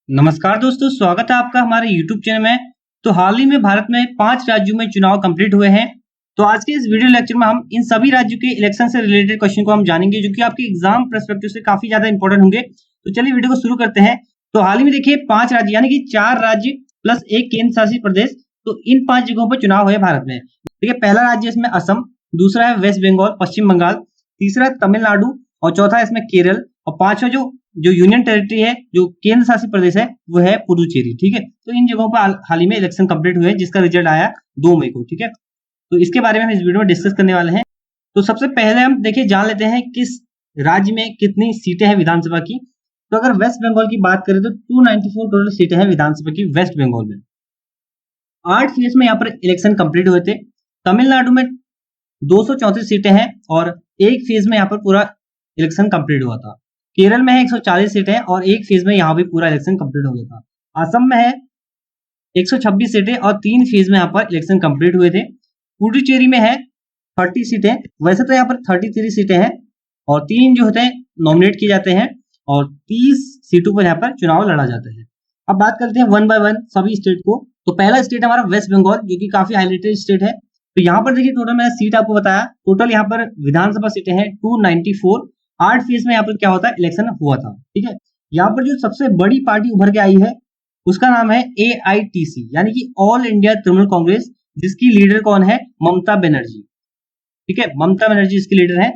नमस्कार दोस्तों, स्वागत है आपका हमारे YouTube चैनल में। तो हाल ही में भारत में 5 राज्यों में चुनाव कंप्लीट हुए हैं। तो आज के इस वीडियो लेक्चर में हम इन सभी राज्यों के इलेक्शन से रिलेटेड क्वेश्चन को हम जानेंगे, जो कि आपके एग्जाम पर्सपेक्टिव से काफी ज्यादा इंपॉर्टेंट होंगे। तो चलिए वीडियो को शुरू करते हैं। तो हाल ही में देखिए 5 राज्य यानी कि 4 राज्य प्लस एक केंद्र शासित प्रदेश, तो इन 5 जगहों पर चुनाव हुए भारत में। देखिए पहला राज्य इसमें असम, दूसरा है वेस्ट बंगाल पश्चिम बंगाल, तीसरा तमिलनाडु और चौथा इसमें केरल, और पांचवा जो जो यूनियन टेरिटरी है, जो केंद्र शासित प्रदेश है, वो है पुडुचेरी। ठीक है, तो इन जगहों पर हाल ही में इलेक्शन कंप्लीट हुए, जिसका रिजल्ट आया 2 मई को। ठीक है, तो इसके बारे में हम इस वीडियो में डिस्कस करने वाले हैं। तो सबसे पहले हम देखिए जान लेते हैं किस राज्य में कितनी सीटें हैं विधानसभा की। तो अगर वेस्ट बंगाल की बात करें तो 294 टोटल सीटें हैं विधानसभा की वेस्ट बंगाल में। 8 फेज में यहाँ पर इलेक्शन कंप्लीट हुए थे। तमिलनाडु में 234 सीटें हैं और एक फेज में यहाँ पर पूरा इलेक्शन कंप्लीट हुआ था। केरल में है 140 सीटें और एक फेज में यहाँ भी पूरा इलेक्शन कंप्लीट हो गया था। असम में है 126 सीटें और 3 फेज में यहाँ पर इलेक्शन कंप्लीट हुए थे। पुडुचेरी में है 30 सीटें, वैसे तो यहाँ पर 33 सीटें हैं और 3 जो होते हैं नॉमिनेट किए जाते हैं और 30 सीटों पर यहाँ पर चुनाव लड़ा जाता है। अब बात करते हैं वन बाय वन सभी स्टेट को। तो पहला स्टेट हमारा वेस्ट बंगाल, जो कि काफी हाईलाइटेड स्टेट है। तो यहाँ पर देखिए टोटल मैंने सीट आपको बताया, टोटल यहाँ पर विधानसभा सीटें हैं 294। 8 फेज में यहाँ पर क्या होता है इलेक्शन हुआ था। ठीक है, यहाँ पर जो सबसे बड़ी पार्टी उभर के आई है उसका नाम है AITC यानी कि ऑल इंडिया तृणमूल कांग्रेस, जिसकी लीडर कौन है, ममता बनर्जी। ठीक है, ममता बनर्जी इसकी लीडर है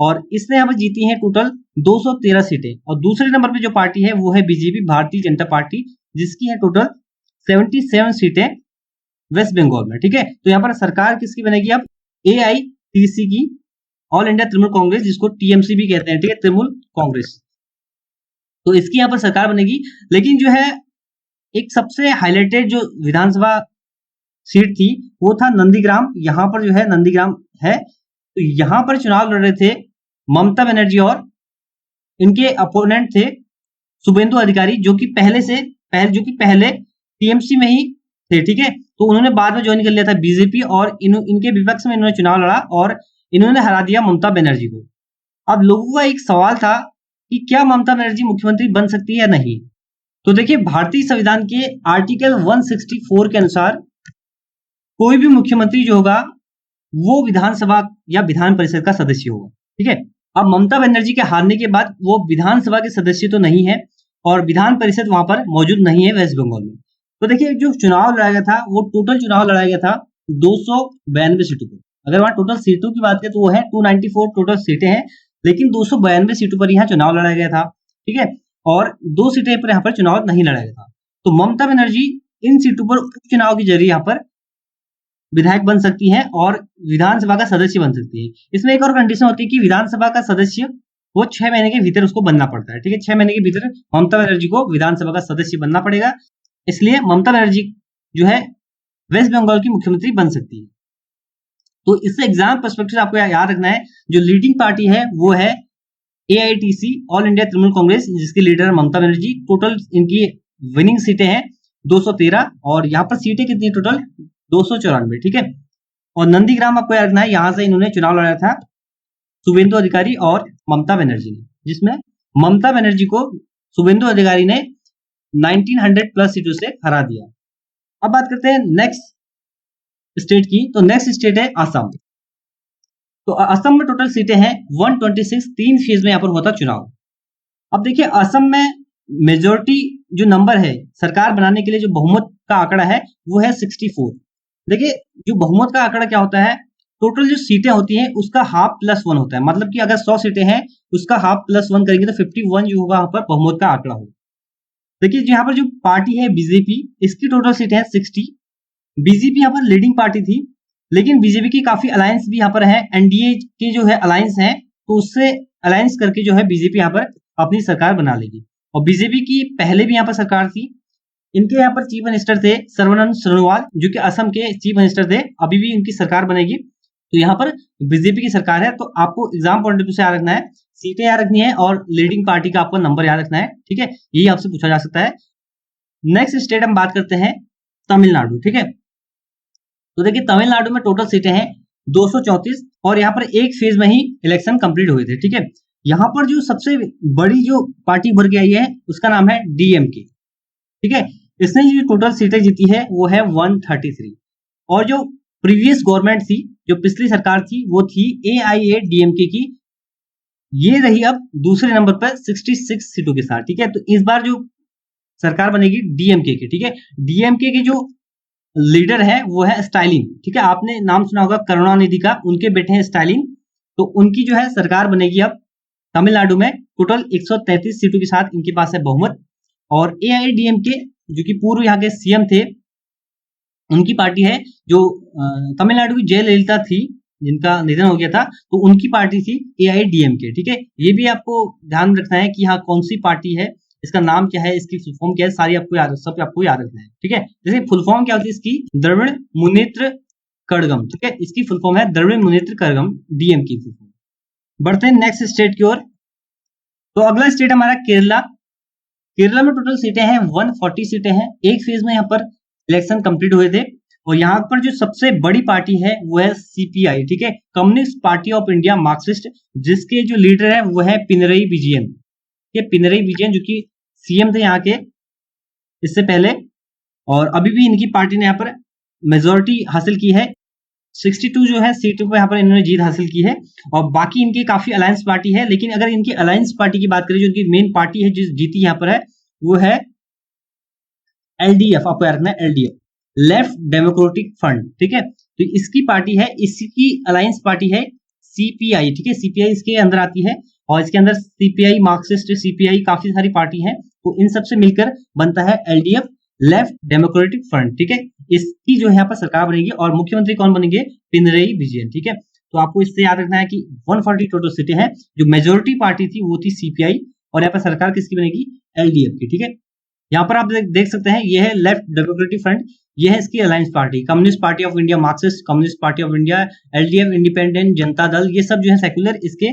और इसने यहाँ पर जीती है टोटल 213 सीटें। और दूसरे नंबर पे जो पार्टी है वो है बीजेपी, भारतीय जनता पार्टी, जिसकी है टोटल 77 सीटें वेस्ट बंगाल में। ठीक है, तो यहाँ पर सरकार किसकी बनेगी अब, AITC की, ऑल इंडिया तृणमूल कांग्रेस, जिसको TMC भी कहते हैं। ठीक है, तृणमूल कांग्रेस, तो इसकी यहाँ पर सरकार बनेगी। लेकिन जो है एक सबसे हाईलाइटेड जो विधानसभा सीट थी वो था नंदीग्राम। यहाँ पर जो है नंदीग्राम है, तो यहाँ पर चुनाव लड़ रहे थे ममता बनर्जी और इनके अपोनेंट थे शुभेंदु अधिकारी, जो कि पहले TMC में ही थे। ठीक है, तो उन्होंने बाद में ज्वाइन कर लिया था बीजेपी और इनके विपक्ष में इन्होंने चुनाव लड़ा और इन्होंने हरा दिया ममता बनर्जी को। अब लोगों का एक सवाल था कि क्या ममता बनर्जी मुख्यमंत्री बन सकती है या नहीं। तो देखिए भारतीय संविधान के आर्टिकल 164 के अनुसार कोई भी मुख्यमंत्री जो होगा वो विधानसभा या विधान परिषद का सदस्य होगा। ठीक है, अब ममता बनर्जी के हारने के बाद वो विधानसभा के सदस्य तो नहीं है और विधान परिषद वहां पर मौजूद नहीं है वेस्ट बंगाल में। तो देखिए जो चुनाव लड़ाया गया था वो टोटल चुनाव लड़ाया गया था 292 सीटों पर। अगर वहां टोटल सीटों की बात करें तो वो है 294 टोटल सीटें हैं, लेकिन 292 सीटों पर यहाँ चुनाव लड़ाया गया था। ठीक है, और 2 सीटें पर यहाँ पर चुनाव नहीं लड़ाया गया था। तो ममता बनर्जी इन सीटों पर उपचुनाव के जरिए यहाँ पर विधायक बन सकती है और विधानसभा का सदस्य बन सकती है। इसमें एक और कंडीशन होती है कि विधानसभा का सदस्य वो 6 महीने के भीतर उसको बनना पड़ता है। ठीक है, 6 महीने के भीतर ममता बनर्जी को विधानसभा का सदस्य बनना पड़ेगा, इसलिए ममता बनर्जी जो है वेस्ट बंगाल की मुख्यमंत्री बन सकती है। तो इससे एग्जाम पर्सपेक्टिव से आपको याद रखना है, जो लीडिंग पार्टी है वो है AITC all India Trinamool Congress, जिसकी लीडर है ममता बनर्जी। टोटल इनकी विनिंग सीटें हैं 213 और यहाँ पर सीटें कितनी टोटल 294। ठीक है, और नंदीग्राम आपको याद रखना है, यहाँ से इन्होंने चुनाव लड़ा था शुभेंदु अधिकारी और ममता बनर्जी ने, जिसमें ममता बनर्जी को शुभेंदु अधिकारी ने 1900 प्लस सीटों से हरा दिया। अब बात करते हैं नेक्स्ट स्टेट की। तो नेक्स्ट स्टेट है असम। तो असम में टोटल सीटें हैं 126, 3 फेज में यहाँ पर होता चुनाव। अब देखिए असम में मेजोरिटी जो नंबर है सरकार बनाने के लिए, जो बहुमत का आंकड़ा है वो है 64। देखिए जो बहुमत का आंकड़ा क्या होता है, टोटल जो सीटें होती हैं उसका हाफ प्लस 1 होता है। मतलब कि अगर 100 सीटें हैं उसका हाफ प्लस 1 करेंगे तो 51 जो होगा यहाँ पर बहुमत का आंकड़ा होगा। देखिए यहाँ पर जो पार्टी है बीजेपी, इसकी टोटल सीटें हैं 60। बीजेपी यहाँ पर लीडिंग पार्टी थी, लेकिन बीजेपी की काफी अलायंस भी यहाँ पर है, NDA के जो है अलायंस है, तो उससे अलायंस करके जो है बीजेपी यहाँ पर अपनी सरकार बना लेगी। और बीजेपी की पहले भी यहाँ पर सरकार थी, इनके यहाँ पर चीफ मिनिस्टर थे सर्बानंद सोनोवाल, जो कि असम के चीफ मिनिस्टर थे। अभी भी इनकी सरकार बनेगी, तो यहाँ पर बीजेपी की सरकार है। तो आपको एग्जाम पॉइंट ऑफ व्यू से याद रखना है, सीटें याद रखनी है और लीडिंग पार्टी का आपको नंबर याद रखना है। ठीक है, यही आपसे पूछा जा सकता है। नेक्स्ट स्टेट हम बात करते हैं तमिलनाडु। ठीक है, तो देखिए तमिलनाडु में टोटल सीटें हैं 234 और यहाँ पर एक फेज में ही इलेक्शन कंप्लीट हुए थे। ठीक है, यहाँ पर जो सबसे बड़ी जो पार्टी उभर के आई है उसका नाम है DMK। ठीक है। इसने जो टोटल सीटें जीती है वो है 133, और जो प्रीवियस गवर्नमेंट थी, जो पिछली सरकार थी, वो थी AIADMK की, ये रही अब दूसरे नंबर पर 66 सीटों के साथ। ठीक है, तो इस बार जो सरकार बनेगी DMK की, ठीक है, DMK के जो लीडर है वो है स्टालिन। ठीक है, आपने नाम सुना होगा करुणानिधि का, उनके बेटे हैं स्टालिन। तो उनकी जो है सरकार बनेगी अब तमिलनाडु में, टोटल 133 सीटों के साथ इनके पास है बहुमत। और AIADMK जो कि पूर्व यहाँ के CM थे, उनकी पार्टी है, जो तमिलनाडु की जयललिता थी, जिनका निधन हो गया था, तो उनकी पार्टी थी AIADMK। ठीक है, ये भी आपको ध्यान रखना है कि हाँ कौन सी पार्टी है, इसका नाम क्या है, इसकी फुल फॉर्म क्या है, सारी आपको याद, सब आपको याद रखना है। ठीक है, जैसे फुल फॉर्म क्या होती है इसकी, द्रविड़ मुनेत्र कड़गम। ठीक है, इसकी फुल फॉर्म है द्रविड़ मुनेत्र कड़गम, DMK की फुल फॉर्म। बढ़ते हैं नेक्स्ट स्टेट की ओर। तो अगला स्टेट हमारा केरला। केरला में टोटल सीटें हैं 140 सीटें हैं। एक फेज में यहाँ पर इलेक्शन कंप्लीट हुए थे, और यहाँ पर जो सबसे बड़ी पार्टी है वो है CPI। ठीक है, communist party of India Marxist, जिसके जो लीडर है वो है पिनरई विजयन। ये पिनरई विजयन जो कि CM थे यहाँ के इससे पहले, और अभी भी इनकी पार्टी ने यहाँ पर मेजोरिटी हासिल की है। 62 जो है सीटों पर यहाँ पर इन्होंने जीत हासिल की है, और बाकी इनकी काफी अलायंस पार्टी है। लेकिन अगर इनकी अलायंस पार्टी की बात करें, जो इनकी मेन पार्टी है जिस जीती यहाँ पर है, वो है LDF। आपको याद रखना है LDF, लेफ्ट डेमोक्रेटिक फ्रंट। ठीक है, तो इसकी पार्टी है, इसकी अलायंस पार्टी है CPI। ठीक है, CPI इसके अंदर आती है, और इसके अंदर CPI मार्क्सिस्ट, CPI काफी सारी पार्टी है, तो इन सबसे मिलकर बनता है LDF, लेफ्ट डेमोक्रेटिक फ्रंट। ठीक है, इसकी जो है यहाँ पर सरकार बनेगी, और मुख्यमंत्री कौन बनेंगे, पिनरई विजयन। ठीक है, तो आपको इससे याद रखना है कि 140 टोटल सीटें हैं, जो मेजोरिटी पार्टी थी वो थी CPI, और यहाँ पर सरकार किसकी बनेगी, LDF की। ठीक है, यहाँ पर आप देख सकते हैं, ये है लेफ्ट डेमोक्रेटिक फ्रंट, ये है इसकी alliance party, communist party of India Marxist, communist party of India, LDF independent Janata Dal, ये सब जो है सेक्युलर इसके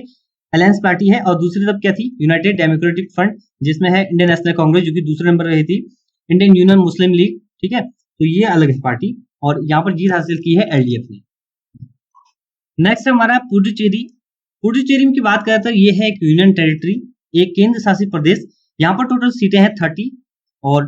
अलायंस पार्टी है। और दूसरी तरफ क्या थी, यूनाइटेड डेमोक्रेटिक फ्रंट, जिसमें है इंडियन नेशनल कांग्रेस जो कि दूसरे नंबर रही थी, इंडियन यूनियन मुस्लिम लीग। ठीक है, तो ये अलग है पार्टी, और यहाँ पर जीत हासिल की है LDF ने। नेक्स्ट हमारा पुडुचेरी। पुडुचेरी की बात करें तो ये है एक यूनियन टेरिटरी, एक केंद्र शासित प्रदेश। यहाँ पर टोटल सीटें हैं 30, और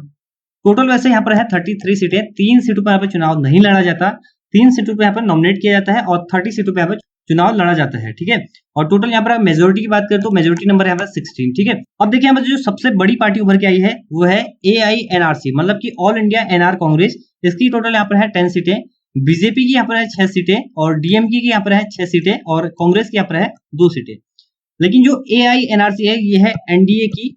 टोटल वैसे यहाँ पर है 33 सीटें। 3 सीटों पर यहाँ पर चुनाव नहीं लड़ा जाता, 3 सीटों पर यहाँ पर नॉमिनेट किया जाता है, और 30 सीटों पर यहाँ पर चुनाव लड़ा जाता है। ठीक है, और टोटल यहाँ पर मेजोरिटी की बात करें तो मेजोरिटी नंबर यहाँ पर 16। ठीक है, अब देखिए यहाँ पर जो सबसे बड़ी पार्टी उभर के आई है वो है AINRC, मतलब कि ऑल इंडिया NR कांग्रेस। इसकी टोटल यहाँ पर है 10 सीटें, बीजेपी की यहाँ पर है 6 सीटें, और DMK की यहाँ पर है 6 सीटें, और कांग्रेस की यहाँ पर है 2 सीटें। लेकिन जो AINRC है, ये है NDA की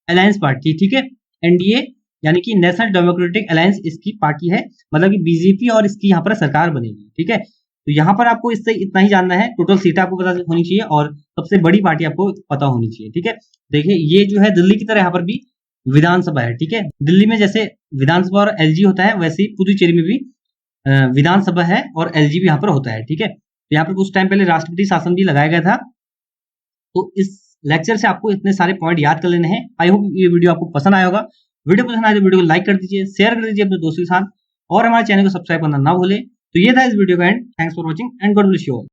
अलायंस पार्टी। ठीक है, NDA यानी कि नेशनल डेमोक्रेटिक अलायंस इसकी पार्टी है, मतलब कि BJP, और इसकी यहाँ पर सरकार बनेगी। ठीक है, तो यहाँ पर आपको इससे इतना ही जानना है, टोटल सीटें आपको पता होनी चाहिए, और सबसे बड़ी पार्टी आपको पता होनी चाहिए। ठीक है, देखिए ये जो है दिल्ली की तरह यहाँ पर भी विधानसभा है। ठीक है, दिल्ली में जैसे विधानसभा और LG होता है, वैसे ही पुदुचेरी में भी विधानसभा है और LG भी यहाँ पर होता है। ठीक है, तो यहाँ पर कुछ टाइम पहले राष्ट्रपति शासन भी लगाया गया था। तो इस लेक्चर से आपको इतने सारे पॉइंट याद कर लेने हैं। आई होप ये वीडियो आपको पसंद आया होगा। वीडियो पसंद आए तो वीडियो को लाइक कर दीजिए, शेयर कर दीजिए अपने दोस्तों के साथ, और हमारे चैनल को सब्सक्राइब करना ना भूलें। तो ये था इस वीडियो का and. Thanks for watching and God bless you all.